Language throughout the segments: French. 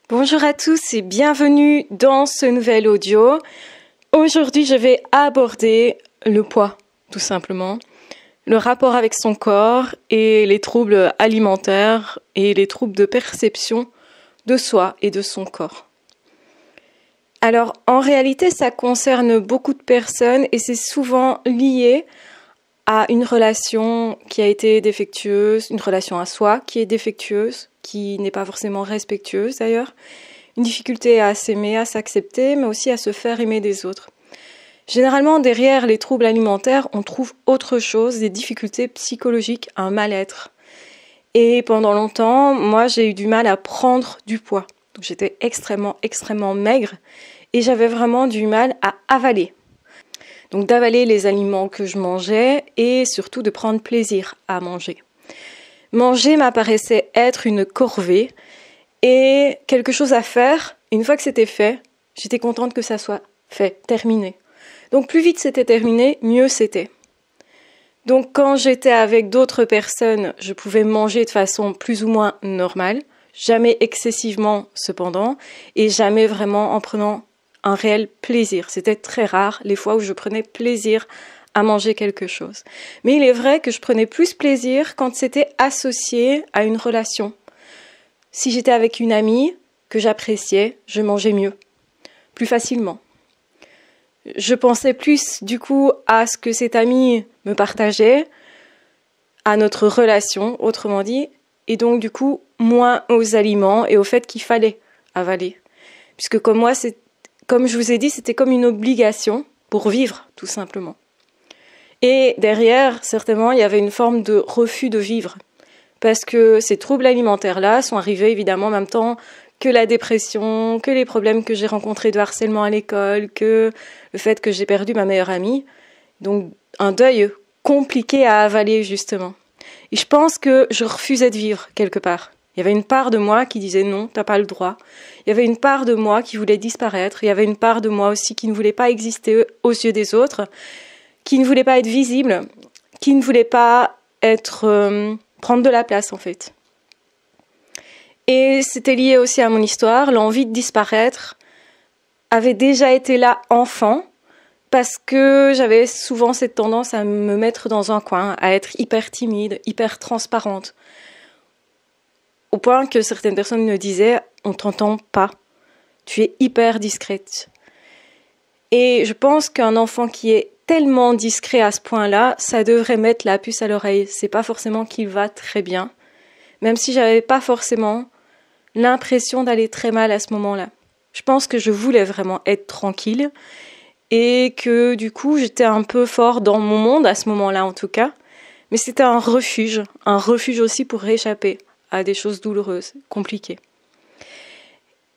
Bonjour à tous et bienvenue dans ce nouvel audio. Aujourd'hui, je vais aborder le poids, tout simplement, le rapport avec son corps et les troubles alimentaires et les troubles de perception de soi et de son corps. Alors, en réalité, ça concerne beaucoup de personnes et c'est souvent lié à une relation qui a été défectueuse, une relation à soi qui est défectueuse, qui n'est pas forcément respectueuse d'ailleurs, une difficulté à s'aimer, à s'accepter, mais aussi à se faire aimer des autres. Généralement, derrière les troubles alimentaires, on trouve autre chose, des difficultés psychologiques, un mal-être. Et pendant longtemps, moi, j'ai eu du mal à prendre du poids. Donc, j'étais extrêmement maigre et j'avais vraiment du mal à avaler. Donc d'avaler les aliments que je mangeais et surtout de prendre plaisir à manger. Manger m'apparaissait être une corvée et quelque chose à faire. Une fois que c'était fait, j'étais contente que ça soit fait, terminé. Donc plus vite c'était terminé, mieux c'était. Donc quand j'étais avec d'autres personnes, je pouvais manger de façon plus ou moins normale, jamais excessivement cependant, et jamais vraiment en prenant un réel plaisir. C'était très rare les fois où je prenais plaisir à manger quelque chose. Mais il est vrai que je prenais plus plaisir quand c'était associé à une relation. Si j'étais avec une amie que j'appréciais, je mangeais mieux, plus facilement. Je pensais plus du coup à ce que cette amie me partageait, à notre relation, autrement dit, et donc du coup moins aux aliments et au fait qu'il fallait avaler. Puisque comme je vous ai dit, c'était comme une obligation pour vivre, tout simplement. Et derrière, certainement, il y avait une forme de refus de vivre. Parce que ces troubles alimentaires-là sont arrivés évidemment en même temps que la dépression, que les problèmes que j'ai rencontrés de harcèlement à l'école, que le fait que j'ai perdu ma meilleure amie. Donc, un deuil compliqué à avaler, justement. Et je pense que je refusais de vivre, quelque part. Il y avait une part de moi qui disait non, t'as pas le droit. Il y avait une part de moi qui voulait disparaître. Il y avait une part de moi aussi qui ne voulait pas exister aux yeux des autres, qui ne voulait pas être visible, qui ne voulait pas prendre de la place en fait. Et c'était lié aussi à mon histoire. L'envie de disparaître avait déjà été là enfant parce que j'avais souvent cette tendance à me mettre dans un coin, à être hyper timide, hyper transparente. Au point que certaines personnes me disaient « on t'entend pas, tu es hyper discrète ». Et je pense qu'un enfant qui est tellement discret à ce point-là, ça devrait mettre la puce à l'oreille. C'est pas forcément qu'il va très bien, même si j'avais pas forcément l'impression d'aller très mal à ce moment-là. Je pense que je voulais vraiment être tranquille et que du coup j'étais un peu fort dans mon monde à ce moment-là en tout cas, mais c'était un refuge aussi pour échapper à des choses douloureuses, compliquées.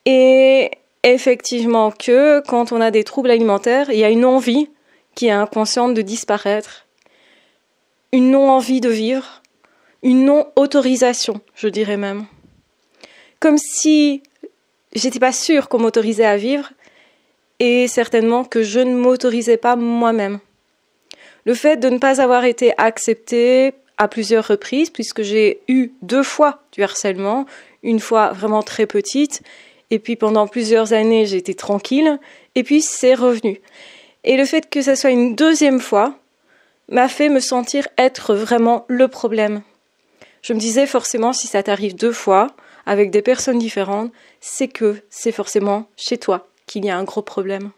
Et effectivement que quand on a des troubles alimentaires, il y a une envie qui est inconsciente de disparaître, une non-envie de vivre, une non-autorisation, je dirais même. Comme si j'étais pas sûre qu'on m'autorisait à vivre et certainement que je ne m'autorisais pas moi-même. Le fait de ne pas avoir été acceptée à plusieurs reprises, puisque j'ai eu 2 fois du harcèlement, une fois vraiment très petite, et puis pendant plusieurs années j'ai été tranquille, et puis c'est revenu. Et le fait que ça soit une 2e fois m'a fait me sentir être vraiment le problème. Je me disais forcément si ça t'arrive 2 fois, avec des personnes différentes, c'est que c'est forcément chez toi qu'il y a un gros problème.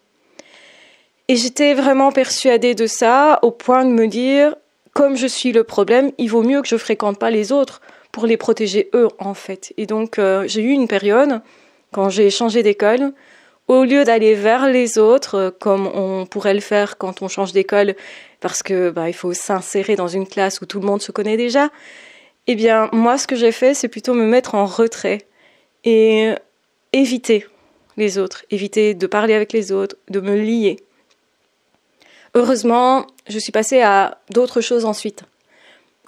Et j'étais vraiment persuadée de ça, au point de me dire, comme je suis le problème, il vaut mieux que je fréquente pas les autres pour les protéger eux, en fait. Et donc, j'ai eu une période, quand j'ai changé d'école, au lieu d'aller vers les autres, comme on pourrait le faire quand on change d'école, parce que il faut s'insérer dans une classe où tout le monde se connaît déjà, eh bien, moi, ce que j'ai fait, c'est plutôt me mettre en retrait et éviter les autres, éviter de parler avec les autres, de me lier. Heureusement, je suis passée à d'autres choses ensuite,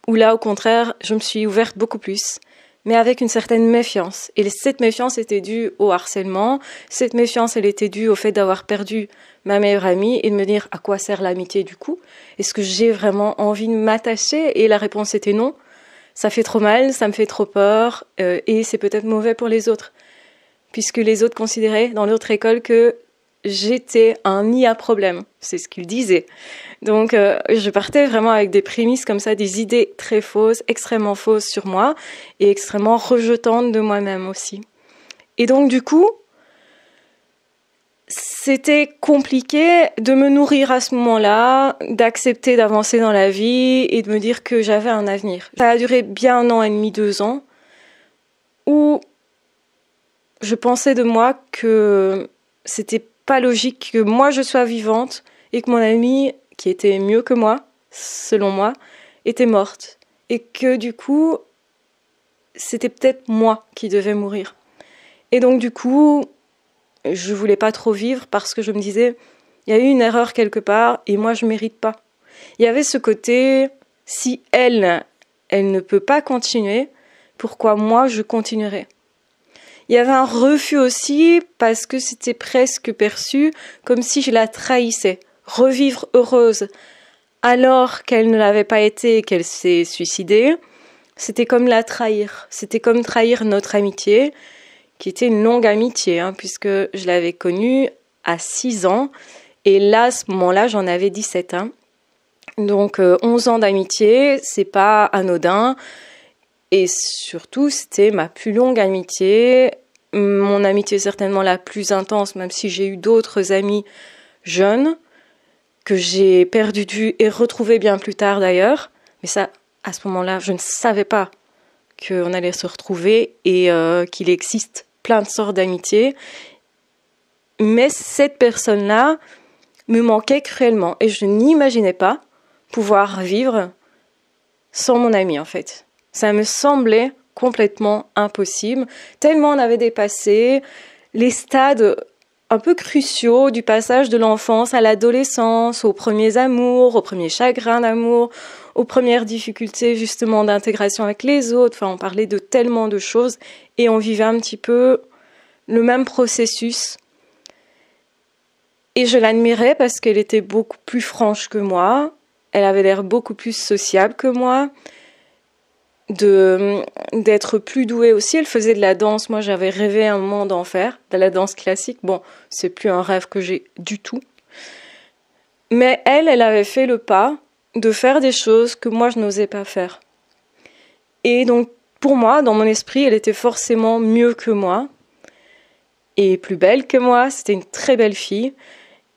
où là, au contraire, je me suis ouverte beaucoup plus, mais avec une certaine méfiance. Et cette méfiance était due au harcèlement, cette méfiance, elle était due au fait d'avoir perdu ma meilleure amie et de me dire à quoi sert l'amitié du coup ? Est-ce que j'ai vraiment envie de m'attacher ? Et la réponse était non. Ça fait trop mal, ça me fait trop peur et c'est peut-être mauvais pour les autres. puisque les autres considéraient dans l'autre école que j'étais un nid à problème. C'est ce qu'ils disaient. Donc, je partais vraiment avec des prémices comme ça, des idées très fausses, extrêmement fausses sur moi et extrêmement rejetantes de moi-même aussi. Et donc, du coup, c'était compliqué de me nourrir à ce moment-là, d'accepter d'avancer dans la vie et de me dire que j'avais un avenir. Ça a duré bien 1 an et demi, 2 ans, où je pensais de moi que c'était pas logique que moi je sois vivante et que mon amie, qui était mieux que moi, selon moi, était morte. Et que du coup, c'était peut-être moi qui devais mourir. Et donc du coup, je voulais pas trop vivre parce que je me disais, il y a eu une erreur quelque part et moi je mérite pas. Il y avait ce côté, si elle ne peut pas continuer, pourquoi moi je continuerai? Il y avait un refus aussi parce que c'était presque perçu comme si je la trahissais. Revivre heureuse alors qu'elle ne l'avait pas été et qu'elle s'est suicidée, c'était comme la trahir. C'était comme trahir notre amitié, qui était une longue amitié, puisque je l'avais connue à 6 ans. Et là, à ce moment-là, j'en avais 17. Donc 11 ans d'amitié, c'est pas anodin. Et surtout, c'était ma plus longue amitié, mon amitié certainement la plus intense, même si j'ai eu d'autres amis jeunes que j'ai perdu de vue et retrouvé bien plus tard d'ailleurs. Mais ça, à ce moment-là, je ne savais pas qu'on allait se retrouver et qu'il existe plein de sortes d'amitiés. Mais cette personne-là me manquait cruellement et je n'imaginais pas pouvoir vivre sans mon ami en fait. Ça me semblait complètement impossible, tellement on avait dépassé les stades un peu cruciaux du passage de l'enfance à l'adolescence, aux premiers amours, aux premiers chagrins d'amour, aux premières difficultés justement d'intégration avec les autres. Enfin, on parlait de tellement de choses et on vivait un petit peu le même processus. Et je l'admirais parce qu'elle était beaucoup plus franche que moi, elle avait l'air beaucoup plus sociable que moi, d'être plus douée aussi. Elle faisait de la danse. Moi, j'avais rêvé un moment d'en faire, de la danse classique. Bon, c'est plus un rêve que j'ai du tout. Mais elle avait fait le pas de faire des choses que moi, je n'osais pas faire. Et donc, pour moi, dans mon esprit, elle était forcément mieux que moi et plus belle que moi. C'était une très belle fille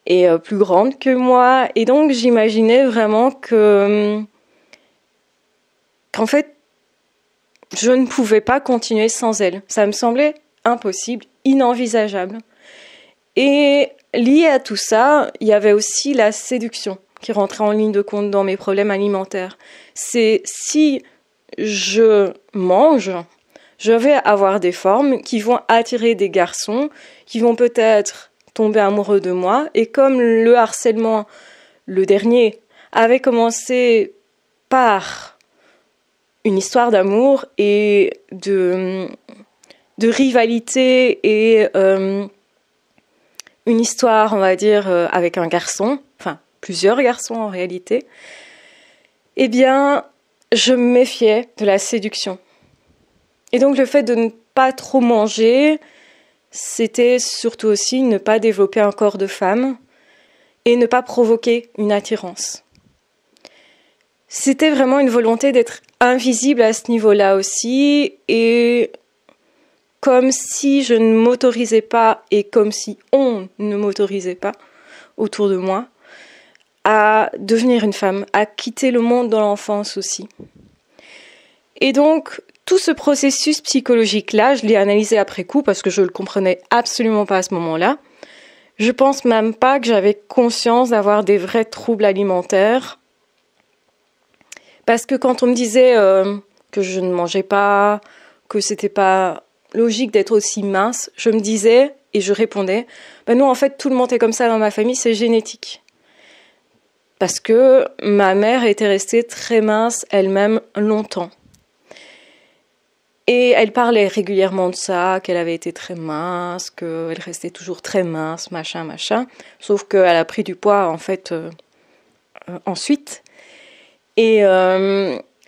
et plus grande que moi. Et donc, j'imaginais vraiment qu'en fait, je ne pouvais pas continuer sans elle. Ça me semblait impossible, inenvisageable. Et lié à tout ça, il y avait aussi la séduction qui rentrait en ligne de compte dans mes problèmes alimentaires. C'est si je mange, je vais avoir des formes qui vont attirer des garçons, qui vont peut-être tomber amoureux de moi. Et comme le harcèlement, le dernier, avait commencé par une histoire d'amour et de rivalité et une histoire, on va dire, avec un garçon, enfin plusieurs garçons en réalité, eh bien, je me méfiais de la séduction. Et donc le fait de ne pas trop manger, c'était surtout aussi ne pas développer un corps de femme et ne pas provoquer une attirance. C'était vraiment une volonté d'être invisible à ce niveau-là aussi, et comme si je ne m'autorisais pas, et comme si on ne m'autorisait pas autour de moi, à devenir une femme, à quitter le monde dans l'enfance aussi. Et donc, tout ce processus psychologique-là, je l'ai analysé après coup parce que je ne le comprenais absolument pas à ce moment-là. Je pense même pas que j'avais conscience d'avoir des vrais troubles alimentaires. Parce que quand on me disait que je ne mangeais pas, que c'était pas logique d'être aussi mince, je me disais et je répondais, non, en fait, tout le monde est comme ça dans ma famille, c'est génétique. Parce que ma mère était restée très mince elle-même longtemps. Et elle parlait régulièrement de ça, qu'elle avait été très mince, qu'elle restait toujours très mince, machin. Sauf qu'elle a pris du poids, en fait, ensuite. Et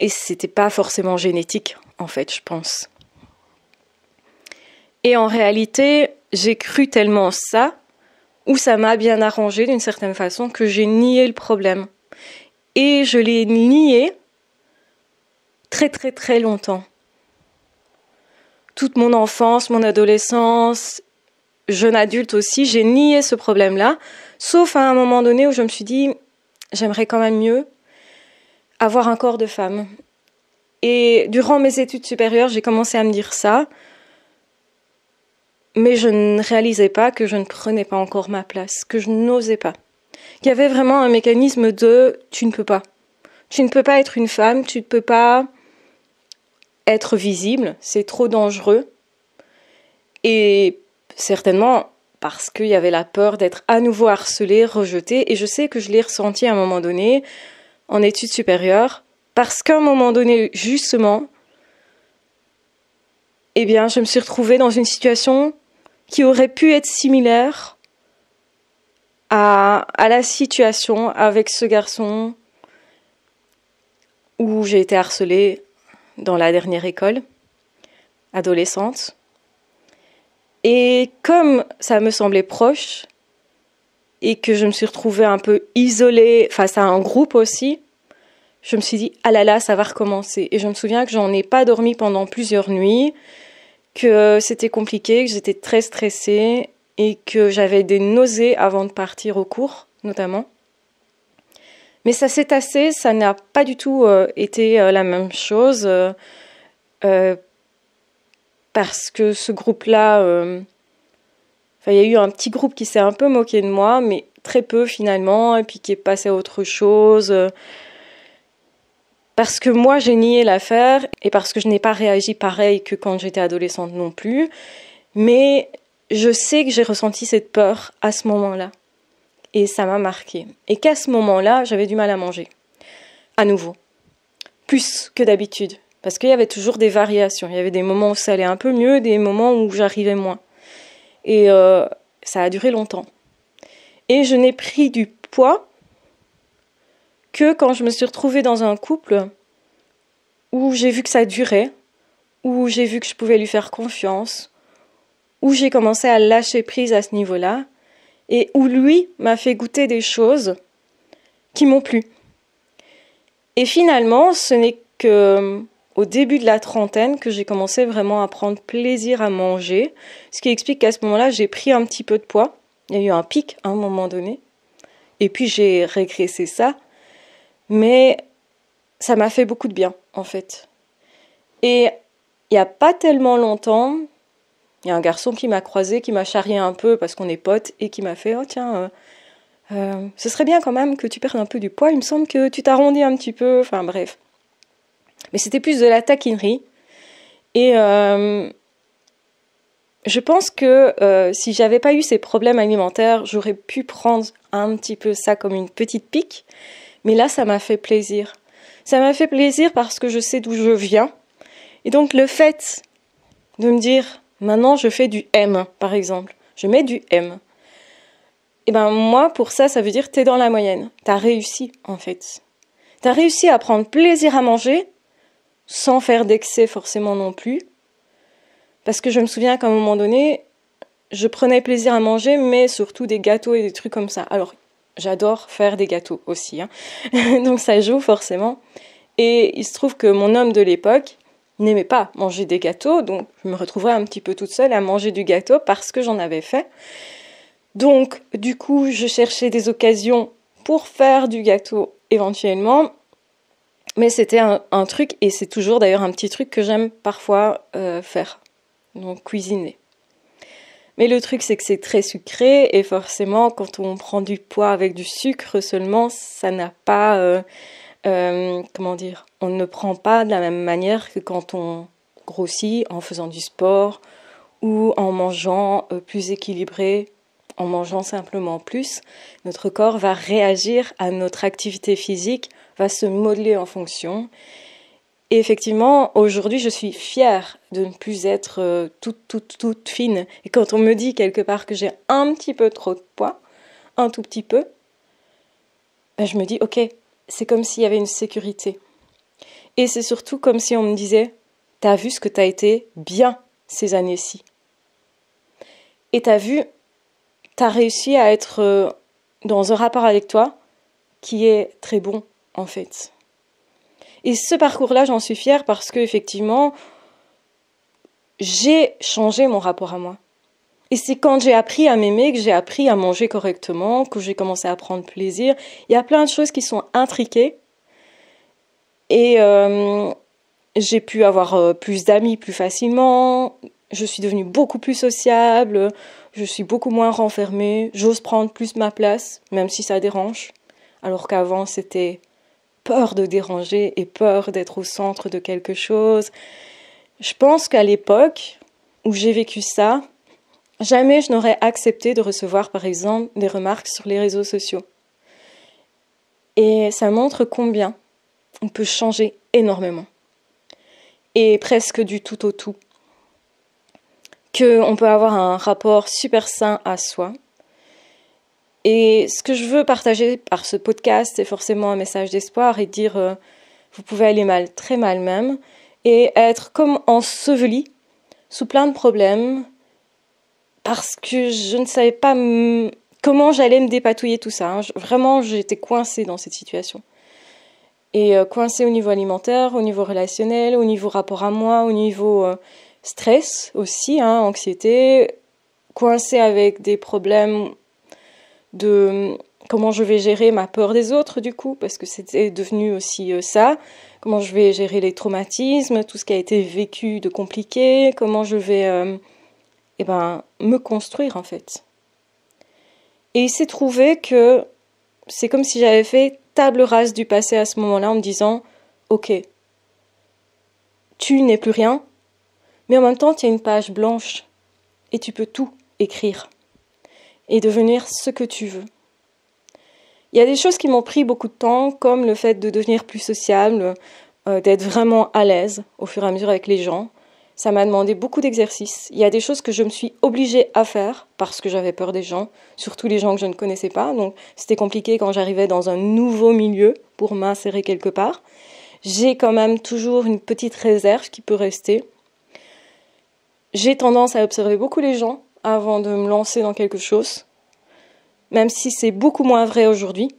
c'était pas forcément génétique, en fait, je pense. Et en réalité, j'ai cru tellement ça, ou ça m'a bien arrangé d'une certaine façon, que j'ai nié le problème. Et je l'ai nié très très très longtemps. Toute mon enfance, mon adolescence, jeune adulte aussi, j'ai nié ce problème-là, sauf à un moment donné où je me suis dit, j'aimerais quand même mieux avoir un corps de femme. Et durant mes études supérieures, j'ai commencé à me dire ça, mais je ne réalisais pas que je ne prenais pas encore ma place, que je n'osais pas. Il y avait vraiment un mécanisme de « tu ne peux pas ». Tu ne peux pas être une femme, tu ne peux pas être visible, c'est trop dangereux. Et certainement parce qu'il y avait la peur d'être à nouveau harcelée, rejetée, et je sais que je l'ai ressenti à un moment donné, en études supérieures, parce qu'à un moment donné, justement, eh bien, je me suis retrouvée dans une situation qui aurait pu être similaire à la situation avec ce garçon où j'ai été harcelée dans la dernière école, adolescente. Et comme ça me semblait proche, et que je me suis retrouvée un peu isolée face à un groupe aussi, je me suis dit, ah là là, ça va recommencer. Et je me souviens que j'en ai pas dormi pendant plusieurs nuits, que c'était compliqué, que j'étais très stressée, et que j'avais des nausées avant de partir au cours, notamment. Mais ça s'est tassé, ça n'a pas du tout été la même chose, parce que ce groupe-là, il y a eu un petit groupe qui s'est un peu moqué de moi, mais très peu finalement, et puis qui est passé à autre chose, parce que moi j'ai nié l'affaire, et parce que je n'ai pas réagi pareil que quand j'étais adolescente non plus, mais je sais que j'ai ressenti cette peur à ce moment-là. Et ça m'a marquée. Et qu'à ce moment-là, j'avais du mal à manger. À nouveau. Plus que d'habitude. Parce qu'il y avait toujours des variations. Il y avait des moments où ça allait un peu mieux, des moments où j'arrivais moins. Et ça a duré longtemps. Et je n'ai pris du poids que quand je me suis retrouvée dans un couple où j'ai vu que ça durait, où j'ai vu que je pouvais lui faire confiance, où j'ai commencé à lâcher prise à ce niveau-là, et où lui m'a fait goûter des choses qui m'ont plu. Et finalement, ce n'est qu'au début de la trentaine que j'ai commencé vraiment à prendre plaisir à manger, ce qui explique qu'à ce moment-là, j'ai pris un petit peu de poids. Il y a eu un pic à un moment donné, et puis j'ai régressé ça, mais ça m'a fait beaucoup de bien, en fait. Et il n'y a pas tellement longtemps, il y a un garçon qui m'a croisé, qui m'a charrié un peu parce qu'on est potes et qui m'a fait « Oh tiens, ce serait bien quand même que tu perdes un peu du poids, il me semble que tu t'arrondis un petit peu. » Enfin bref. Mais c'était plus de la taquinerie. Et je pense que si j'avais pas eu ces problèmes alimentaires, j'aurais pu prendre un petit peu ça comme une petite pique. Mais là, ça m'a fait plaisir. Ça m'a fait plaisir parce que je sais d'où je viens. Et donc le fait de me dire... Maintenant, je fais du M, par exemple. Je mets du M. Et ben moi, pour ça, ça veut dire que t'es dans la moyenne. T'as réussi, en fait. T'as réussi à prendre plaisir à manger, sans faire d'excès forcément non plus. Parce que je me souviens qu'à un moment donné, je prenais plaisir à manger, mais surtout des gâteaux et des trucs comme ça. Alors, j'adore faire des gâteaux aussi, hein. Donc ça joue forcément. Et il se trouve que mon homme de l'époque n'aimait pas manger des gâteaux, donc je me retrouvais un petit peu toute seule à manger du gâteau parce que j'en avais fait. Donc, du coup, je cherchais des occasions pour faire du gâteau éventuellement, mais c'était un truc, et c'est toujours d'ailleurs un petit truc que j'aime parfois faire, donc cuisiner. Mais le truc, c'est que c'est très sucré, et forcément, quand on prend du poids avec du sucre seulement, ça n'a pas... on ne prend pas de la même manière que quand on grossit en faisant du sport ou en mangeant plus équilibré, en mangeant simplement plus. Notre corps va réagir à notre activité physique, va se modeler en fonction. Et effectivement, aujourd'hui, je suis fière de ne plus être toute fine. Et quand on me dit quelque part que j'ai un petit peu trop de poids, un tout petit peu, ben je me dis, ok, c'est comme s'il y avait une sécurité. Et c'est surtout comme si on me disait, t'as vu ce que t'as été bien ces années-ci. Et t'as vu, t'as réussi à être dans un rapport avec toi qui est très bon, en fait. Et ce parcours-là, j'en suis fière parce que effectivement, j'ai changé mon rapport à moi. Et c'est quand j'ai appris à m'aimer, que j'ai appris à manger correctement, que j'ai commencé à prendre plaisir. Il y a plein de choses qui sont intriquées. Et j'ai pu avoir plus d'amis plus facilement. Je suis devenue beaucoup plus sociable. Je suis beaucoup moins renfermée. J'ose prendre plus ma place, même si ça dérange. Alors qu'avant, c'était peur de déranger et peur d'être au centre de quelque chose. Je pense qu'à l'époque où j'ai vécu ça, jamais je n'aurais accepté de recevoir, par exemple, des remarques sur les réseaux sociaux. Et ça montre combien on peut changer énormément. Et presque du tout au tout. Qu'on peut avoir un rapport super sain à soi. Et ce que je veux partager par ce podcast, c'est forcément un message d'espoir et dire vous pouvez aller mal, très mal même, et être comme enseveli sous plein de problèmes, parce que je ne savais pas comment j'allais me dépatouiller tout ça. Vraiment, j'étais coincée dans cette situation. Et coincée au niveau alimentaire, au niveau relationnel, au niveau rapport à moi, au niveau stress aussi, anxiété, coincée avec des problèmes de comment je vais gérer ma peur des autres du coup, parce que c'était devenu aussi ça, comment je vais gérer les traumatismes, tout ce qui a été vécu de compliqué, comment je vais me construire en fait. Et il s'est trouvé que c'est comme si j'avais fait table rase du passé à ce moment-là en me disant ok, tu n'es plus rien, mais en même temps tu as une page blanche et tu peux tout écrire et devenir ce que tu veux. Il y a des choses qui m'ont pris beaucoup de temps, comme le fait de devenir plus sociable, d'être vraiment à l'aise au fur et à mesure avec les gens. Ça m'a demandé beaucoup d'exercices. Il y a des choses que je me suis obligée à faire parce que j'avais peur des gens, surtout les gens que je ne connaissais pas. Donc c'était compliqué quand j'arrivais dans un nouveau milieu pour m'insérer quelque part. J'ai quand même toujours une petite réserve qui peut rester. J'ai tendance à observer beaucoup les gens avant de me lancer dans quelque chose, même si c'est beaucoup moins vrai aujourd'hui.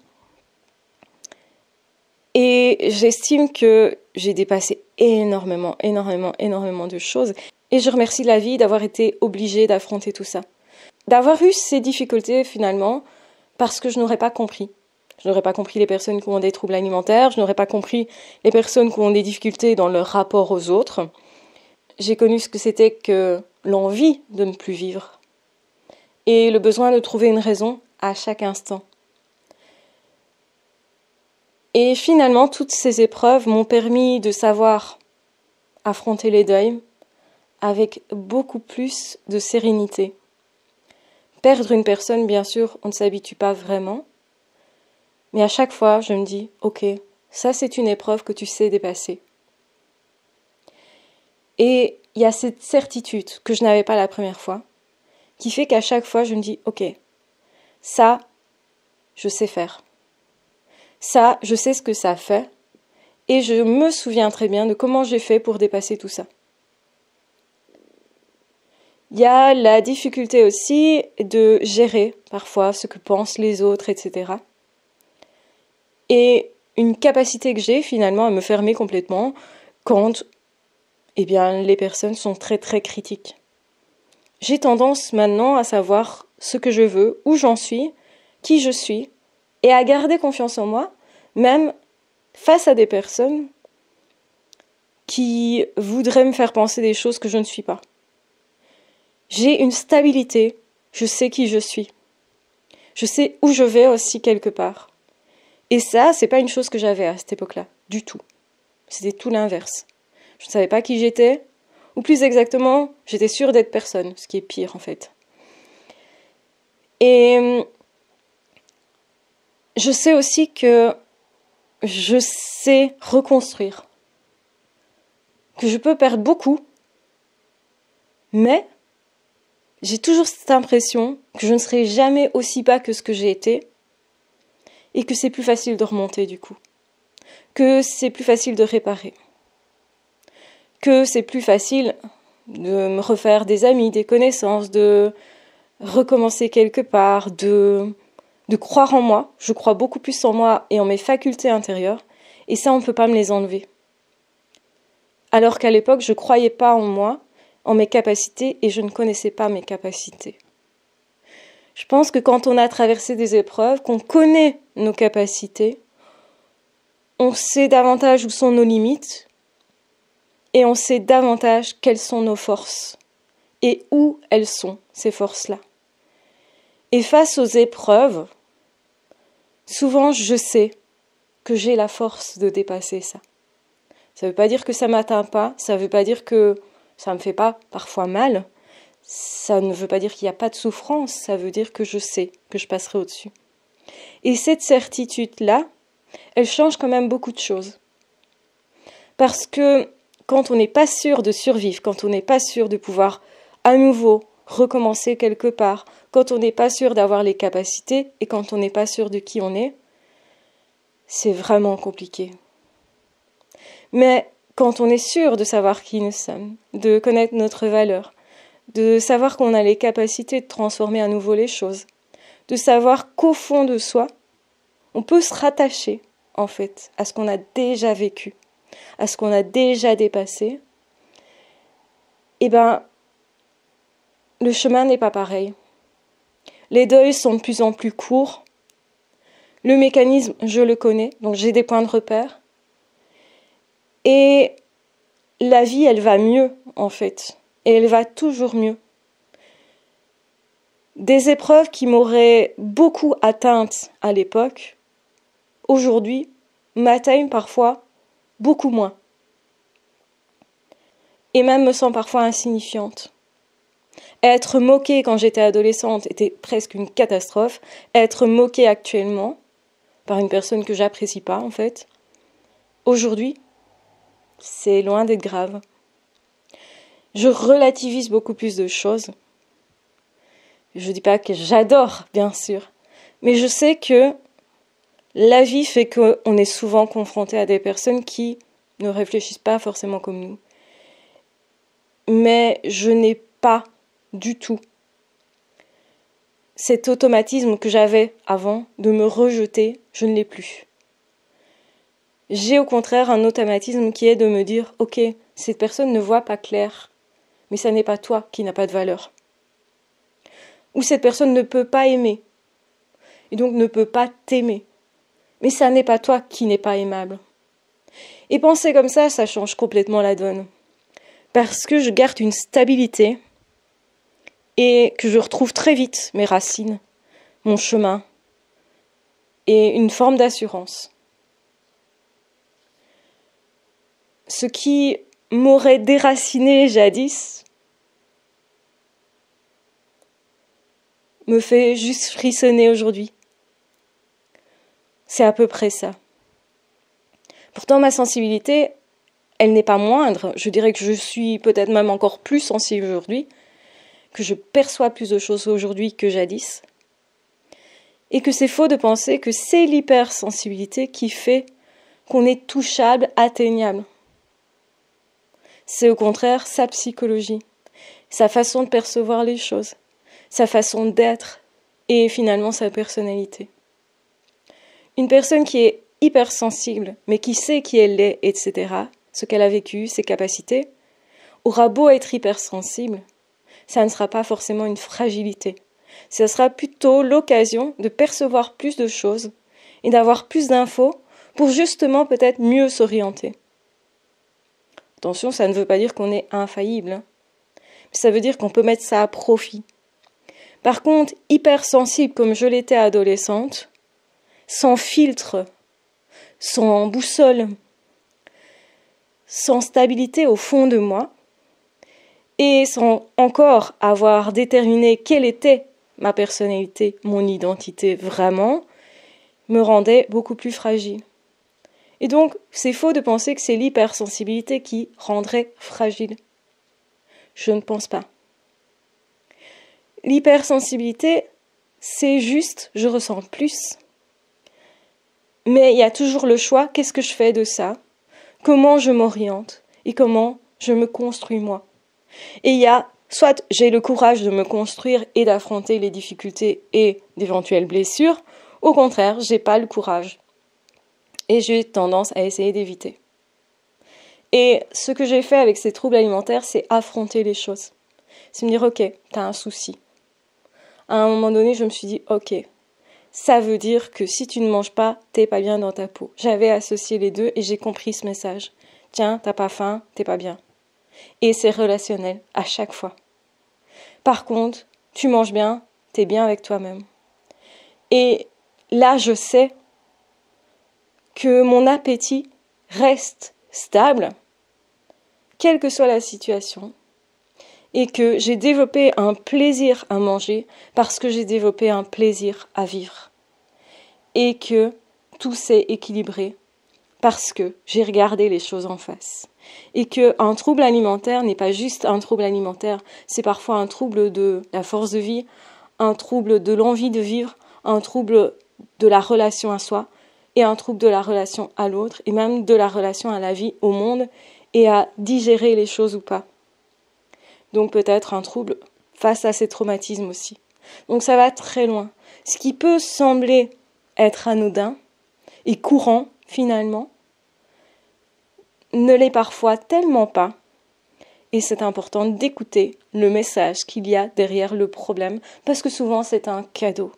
Et j'estime que j'ai dépassé énormément de choses. Et je remercie la vie d'avoir été obligée d'affronter tout ça. D'avoir eu ces difficultés finalement, parce que je n'aurais pas compris. Je n'aurais pas compris les personnes qui ont des troubles alimentaires, je n'aurais pas compris les personnes qui ont des difficultés dans leur rapport aux autres. J'ai connu ce que c'était que l'envie de ne plus vivre et le besoin de trouver une raison à chaque instant. Et finalement, toutes ces épreuves m'ont permis de savoir affronter les deuils avec beaucoup plus de sérénité. Perdre une personne, bien sûr, on ne s'habitue pas vraiment, mais à chaque fois, je me dis, ok, ça c'est une épreuve que tu sais dépasser. Et il y a cette certitude que je n'avais pas la première fois, qui fait qu'à chaque fois, je me dis, ok, ça, je sais faire. Ça, je sais ce que ça fait, et je me souviens très bien de comment j'ai fait pour dépasser tout ça. Il y a la difficulté aussi de gérer parfois ce que pensent les autres, etc. Et une capacité que j'ai finalement à me fermer complètement quand les personnes sont très très critiques. J'ai tendance maintenant à savoir ce que je veux, où j'en suis, qui je suis, et à garder confiance en moi, même face à des personnes qui voudraient me faire penser des choses que je ne suis pas. J'ai une stabilité, je sais qui je suis. Je sais où je vais aussi quelque part. Et ça, c'est pas une chose que j'avais à cette époque-là, du tout. C'était tout l'inverse. Je ne savais pas qui j'étais, ou plus exactement, j'étais sûre d'être personne, ce qui est pire en fait. Et je sais aussi que je sais reconstruire, que je peux perdre beaucoup, mais j'ai toujours cette impression que je ne serai jamais aussi bas que ce que j'ai été et que c'est plus facile de remonter du coup, que c'est plus facile de réparer, que c'est plus facile de me refaire des amis, des connaissances, de recommencer quelque part, de croire en moi. Je crois beaucoup plus en moi et en mes facultés intérieures. Et ça, on ne peut pas me les enlever. Alors qu'à l'époque, je ne croyais pas en moi, en mes capacités, et je ne connaissais pas mes capacités. Je pense que quand on a traversé des épreuves, qu'on connaît nos capacités, on sait davantage où sont nos limites, et on sait davantage quelles sont nos forces, et où elles sont, ces forces-là. Et face aux épreuves, souvent je sais que j'ai la force de dépasser ça. Ça ne veut pas dire que ça ne m'atteint pas, ça ne veut pas dire que ça ne me fait pas parfois mal, ça ne veut pas dire qu'il n'y a pas de souffrance, ça veut dire que je sais que je passerai au-dessus. Et cette certitude-là, elle change quand même beaucoup de choses. Parce que quand on n'est pas sûr de survivre, quand on n'est pas sûr de pouvoir à nouveau recommencer quelque part, quand on n'est pas sûr d'avoir les capacités et quand on n'est pas sûr de qui on est, c'est vraiment compliqué. Mais quand on est sûr de savoir qui nous sommes, de connaître notre valeur, de savoir qu'on a les capacités de transformer à nouveau les choses, de savoir qu'au fond de soi, on peut se rattacher, en fait, à ce qu'on a déjà vécu, à ce qu'on a déjà dépassé, eh bien, le chemin n'est pas pareil. Les deuils sont de plus en plus courts. Le mécanisme, je le connais, donc j'ai des points de repère. Et la vie, elle va mieux, en fait. Et elle va toujours mieux. Des épreuves qui m'auraient beaucoup atteinte à l'époque, aujourd'hui, m'atteignent parfois beaucoup moins. Et même me semblent parfois insignifiantes. Être moquée quand j'étais adolescente était presque une catastrophe. Être moquée actuellement, par une personne que j'apprécie pas, en fait, aujourd'hui, c'est loin d'être grave. Je relativise beaucoup plus de choses. Je ne dis pas que j'adore, bien sûr, mais je sais que la vie fait qu'on est souvent confronté à des personnes qui ne réfléchissent pas forcément comme nous. Mais je n'ai pas du tout cet automatisme que j'avais avant de me rejeter, je ne l'ai plus. J'ai au contraire un automatisme qui est de me dire « Ok, cette personne ne voit pas clair, mais ça n'est pas toi qui n'as pas de valeur. » Ou cette personne ne peut pas aimer, et donc ne peut pas t'aimer. Mais ça n'est pas toi qui n'es pas aimable. Et penser comme ça change complètement la donne. Parce que je garde une stabilité et que je retrouve très vite mes racines, mon chemin et une forme d'assurance. Ce qui m'aurait déraciné jadis me fait juste frissonner aujourd'hui. C'est à peu près ça. Pourtant, ma sensibilité, elle n'est pas moindre. Je dirais que je suis peut-être même encore plus sensible aujourd'hui, que je perçois plus de choses aujourd'hui que jadis, et que c'est faux de penser que c'est l'hypersensibilité qui fait qu'on est touchable, atteignable. C'est au contraire sa psychologie, sa façon de percevoir les choses, sa façon d'être et finalement sa personnalité. Une personne qui est hypersensible, mais qui sait qui elle est, etc., ce qu'elle a vécu, ses capacités, aura beau être hypersensible, ça ne sera pas forcément une fragilité. Ça sera plutôt l'occasion de percevoir plus de choses et d'avoir plus d'infos pour justement peut-être mieux s'orienter. Attention, ça ne veut pas dire qu'on est infaillible, hein. Mais ça veut dire qu'on peut mettre ça à profit. Par contre, hypersensible comme je l'étais adolescente, sans filtre, sans boussole, sans stabilité au fond de moi, et sans encore avoir déterminé quelle était ma personnalité, mon identité vraiment, me rendait beaucoup plus fragile. Et donc, c'est faux de penser que c'est l'hypersensibilité qui rendrait fragile. Je ne pense pas. L'hypersensibilité, c'est juste, je ressens plus. Mais il y a toujours le choix, qu'est-ce que je fais de ça? Comment je m'oriente? Et comment je me construis moi? Et il y a soit j'ai le courage de me construire et d'affronter les difficultés et d'éventuelles blessures, au contraire, j'ai pas le courage. Et j'ai tendance à essayer d'éviter. Et ce que j'ai fait avec ces troubles alimentaires, c'est affronter les choses. C'est me dire, ok, t'as un souci. À un moment donné, je me suis dit, ok, ça veut dire que si tu ne manges pas, t'es pas bien dans ta peau. J'avais associé les deux et j'ai compris ce message. Tiens, t'as pas faim, t'es pas bien. Et c'est relationnel, à chaque fois. Par contre, tu manges bien, t'es bien avec toi-même. Et là, je sais que mon appétit reste stable, quelle que soit la situation, et que j'ai développé un plaisir à manger parce que j'ai développé un plaisir à vivre. Et que tout s'est équilibré parce que j'ai regardé les choses en face. Et qu'un trouble alimentaire n'est pas juste un trouble alimentaire, c'est parfois un trouble de la force de vie, un trouble de l'envie de vivre, un trouble de la relation à soi et un trouble de la relation à l'autre et même de la relation à la vie, au monde et à digérer les choses ou pas. Donc peut-être un trouble face à ces traumatismes aussi. Donc ça va très loin. Ce qui peut sembler être anodin et courant finalement, ne l'est parfois tellement pas. Et c'est important d'écouter le message qu'il y a derrière le problème, parce que souvent c'est un cadeau.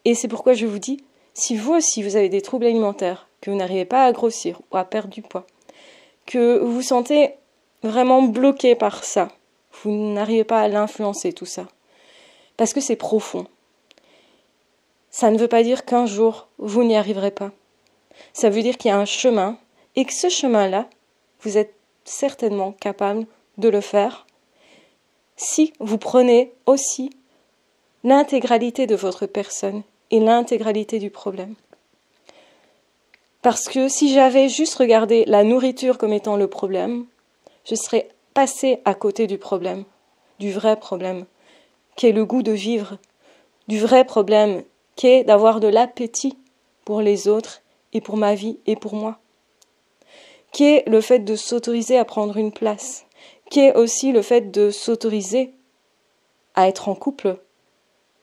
Et c'est pourquoi je vous dis, si vous aussi vous avez des troubles alimentaires, que vous n'arrivez pas à grossir ou à perdre du poids, que vous vous sentez vraiment bloqué par ça, vous n'arrivez pas à l'influencer tout ça, parce que c'est profond. Ça ne veut pas dire qu'un jour vous n'y arriverez pas. Ça veut dire qu'il y a un chemin, et que ce chemin-là, vous êtes certainement capable de le faire si vous prenez aussi l'intégralité de votre personne et l'intégralité du problème. Parce que si j'avais juste regardé la nourriture comme étant le problème, je serais passée à côté du problème, du vrai problème, qui est le goût de vivre, du vrai problème, qui est d'avoir de l'appétit pour les autres et pour ma vie et pour moi, qui est le fait de s'autoriser à prendre une place, qui est aussi le fait de s'autoriser à être en couple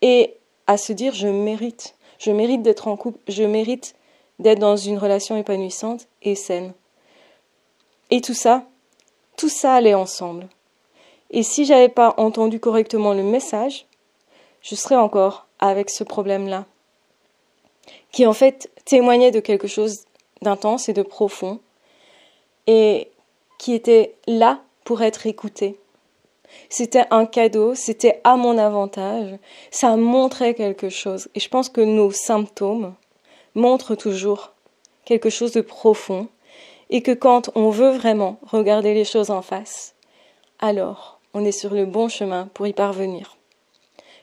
et à se dire je mérite d'être en couple, je mérite d'être dans une relation épanouissante et saine. Et tout ça allait ensemble. Et si j'avais pas entendu correctement le message, je serais encore avec ce problème-là, qui en fait témoignait de quelque chose d'intense et de profond, et qui était là pour être écouté. C'était un cadeau, c'était à mon avantage, ça montrait quelque chose. Et je pense que nos symptômes montrent toujours quelque chose de profond, et que quand on veut vraiment regarder les choses en face, alors on est sur le bon chemin pour y parvenir.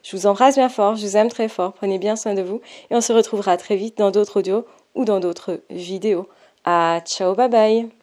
Je vous embrasse bien fort, je vous aime très fort, prenez bien soin de vous, et on se retrouvera très vite dans d'autres audios ou dans d'autres vidéos. Ciao, bye bye.